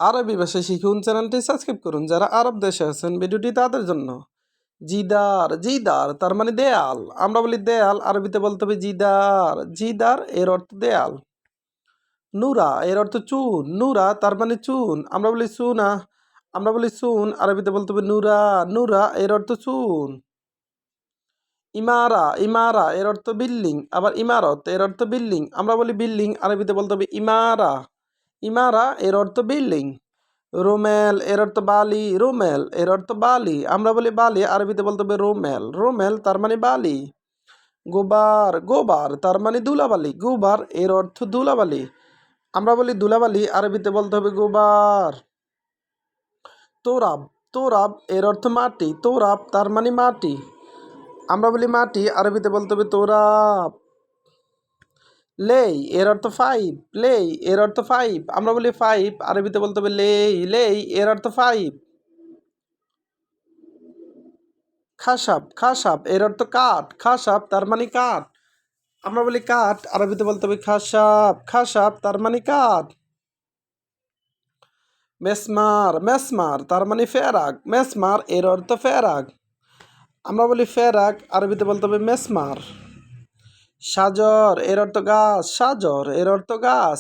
আরবি ভাষা শিখুন চ্যানেলটি সাবস্ক্রাইব করুন। যারা আরব দেশে আছেন ভিডিওটি তাদের জন্য। জিদার, জিদার তার মানে দেয়াল। আমরা বলি দেয়াল, আরবিতে বলতে হবে জিদার। জিদার এর অর্থ দেয়াল। নুরা এর অর্থ চুন। নুরা তার মানে চুন। আমরা বলি সুনা, আমরা বলি চুন, আরবিতে বলতে হবে নুরা। নুরা এর অর্থ চুন। ইমারা, ইমারা এর অর্থ বিল্ডিং। আবার ইমারত এর অর্থ বিল্ডিং। আমরা বলি বিল্ডিং, আরবিতে বলতে হবে ইমারা। ইমারা এর অর্থ বিল্ডিং। রোমেল এর অর্থ বালি। রোমেল এর অর্থ বালি। আমরা বলি বালি, আরবিতে বলতে হবে রোমেল। রোমেল তার মানে বালি। গোবার, গোবার তার মানে ধুলাবালি। গোবার এর অর্থ ধুলাবালি। আমরা বলি ধুলাবালি, আরবিতে বলতে হবে গোবার। তোরাব, তোরাব এর অর্থ মাটি। তোরাব তার মানে মাটি। আমরা বলি মাটি, আরবিতে বলতে হবে তোরাব। লেই এর অর্থ ফাইভ। লেই এর অর্থ ফাইভ। আমরা বলি ফাইভ, আরবিতে বলতে হবে লেই। লেই এর অর্থ ফাইভ। খাসাব, খাসাব এর অর্থ কাঠ। খাসাব তার মানে কাঠ। আমরা বলি কাঠ, আরবিতে বলতে হবে খাসাব। খাসাব তার মানে কাঠ। মেসমার, মেসমার তার মানে ফেরাক। মেসমার এর অর্থ ফেরাক। আমরা বলি ফেরাক, আরবিতে বলতে হবে মেসমার। সাজর এর অর্থ গাছ। সাজর এর অর্থ গাছ।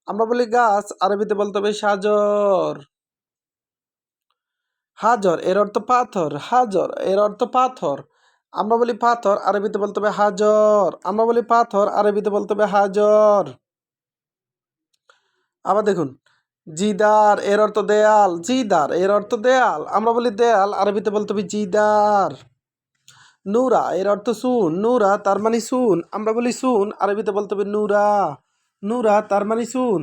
আমরা বলি গাছ, আরবিতে বলতে হবে সাজর। হাজর এর অর্থ পাথর। হাজর এর অর্থ পাথর। আমরা বলি পাথর, আরবিতে বলতে হবে হাজর। আমরা বলি পাথর, আরবিতে বলতে হবে হাজর। আবার দেখুন, জিদার এর অর্থ দেয়াল। জিদার এর অর্থ দেয়াল। আমরা বলি দেয়াল, আরবিতে বলতে হবে জিদার। নুরা এর অর্থ সুন। নুরা তার মানে সুন। আমরা বলি সুন, আরবিতে বলতে হবে নুরা। নুরা তার মানে সুন।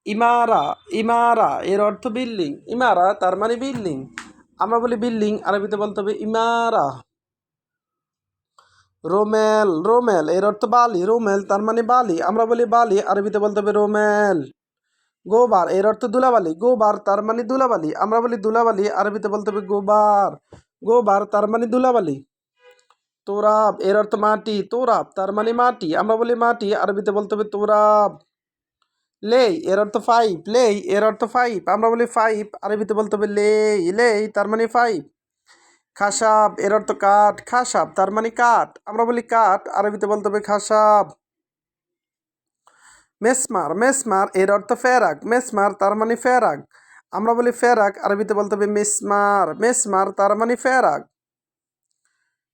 ইমারা, ইমারা এর অর্থ বিল্ডিং। ইমারা তার মানে বিল্ডিং। আমরা বলি বিল্ডিং, আরবিতে বলতে হবে ইমারা। রোমেল, রোমেল এর অর্থ বালি। রোমেল তার মানে বালি। আমরা বলি বালি, আরবিতে বলতে হবে রোমেল। গোবার এর অর্থ ধুলাবালি। গোবার তার মানে ধুলাবালি। আমরা বলি ধুলাবালি, আরবিতে বলতে হবে গোবার। গোবার তার মানে ধুলাবালি। তোরাব এর অর্থ মাটি। তোরাব তার মানে মাটি। আমরা বলি মাটি, আরবিতে বলতে হবে তোরাব। লেই এর অর্থ ফাইভ। লেই এর অর্থ ফাইভ। আমরা বলি ফাইভ, আরবিতে বলতে হবে লেই। লেই তার মানে ফাইভ। খাসাব এর অর্থ কাঠ। খাসাব তার মানে কাঠ। আমরা বলি কাঠ, আরবিতে বলতে হবে খাসাব। মেসমার, মেসমার এর অর্থ ফেরাক। মেসমার তার মানে ফেরাক। আমরা বলি ফেরাক, আরবিতে বলতে হবে মেসমার। মেসমার তার মানে ফেরাক।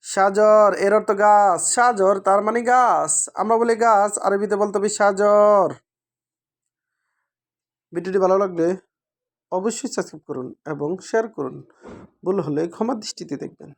সাজর এর অর্থ গাছ। সাজর তার মানে গাছ। আমরা বলি গাছ, আরবিতে বলতে হবে সাজর। ভিডিওটি ভালো লাগলে অবশ্যই সাবস্ক্রাইব করুন এবং শেয়ার করুন। ভুল হলে ক্ষমার দৃষ্টিতে দেখবেন।